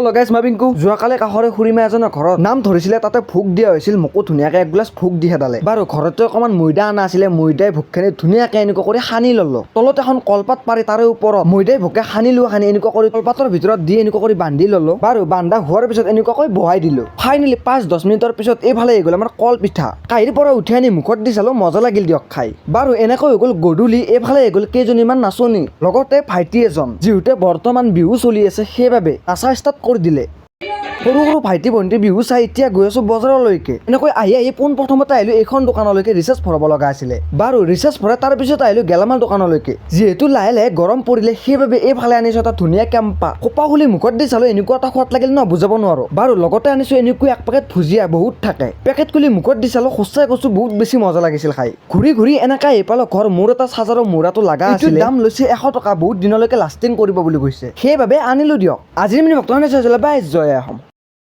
লগাইছ মাবিংকু যোৱাকালি কাষৰে খুৰীমা এজনৰ ঘৰত নাম ধৰিছিলে তাতে ভোগ দিয়া হৈছিল মোকো ধুনীয়াকৈ এক গিলাচ ভোগ দি খেদালে বাৰু ঘৰতে অকণমান ময়দা অনা আছিলে ময়দাই ভোগখিনি ধুনীয়াকৈ এনেকুৱা কৰি সানি ল'লো তলত এখন কলপাত পাৰি তাৰে ওপৰত ময়দাই ভোগে সানি এনেকুৱা কৰি কলপাতৰ ভিতৰত দি এনেকুৱা কৰি বান্ধি ল'লো বাৰু বান্ধা হোৱাৰ পিছত এনেকুৱাকৈ বহাই দিলো ফাইনেলি 5-10 মিনিটৰ পিছত এইফালে হৈ গ'ল আমাৰ কল পিঠা কাঁহীৰ পৰা উঠি আনি মুখত দি চালো মজা লাগিল দিয়ক খাই বাৰু এনেকৈ হৈ গ'ল গধূলি এইফালে হৈ গ'ল কেইজনীমান নাচনী লগতে ভাইটি এজন যিহেতু বৰ্তমান বিহু চলি আছে সেইবাবে নাচা ষ্টাৰ্ট কৰি দিলে সৰু সৰু ভাইটি ভণ্টি বিহু চাই এতিয়া গৈ আছো বজাৰলৈকে এনেকৈ আহি পোনপ্ৰথমতে আহিলো এইখন দোকানলৈকে ৰিচাৰ্জ ভৰাব লগা আছিলে বাৰু ৰিচাৰ্জ ভৰাই তাৰ পিছত আহিলো গেলামাল দোকানলৈকে যিহেতু লাহে লাহে গৰম পৰিলে সেইবাবে এইফালে আনিছো এটা ধুনীয়া কেম্পা খোপা খুলি মুখত দি চালো এনেকুৱা এটা সোৱাদ লাগিল ন বুজাব নোৱাৰো বাৰু লগতে আনিছো এনেকুৱা এক পেকেট ভুজিয়া বহুত থাকে পেকেট খুলি মুখত দি চালো সঁচাই কৈছো বহুত বেছি মজা লাগিছিল খাই ঘূৰি ঘূৰি এনেকৈ আহি পালো ঘৰ মোৰ এটা চাৰ্জাৰৰ মূৰাটো লগা আছিল দাম লৈছে 100 টকা বহুত দিনলৈকে লাষ্টিং কৰিব বুলি কৈছে সেইবাবে আনিলো দিয়ক আজিৰ মিনি ভক্তজনে চাইছিলে বাই জয় আহোম।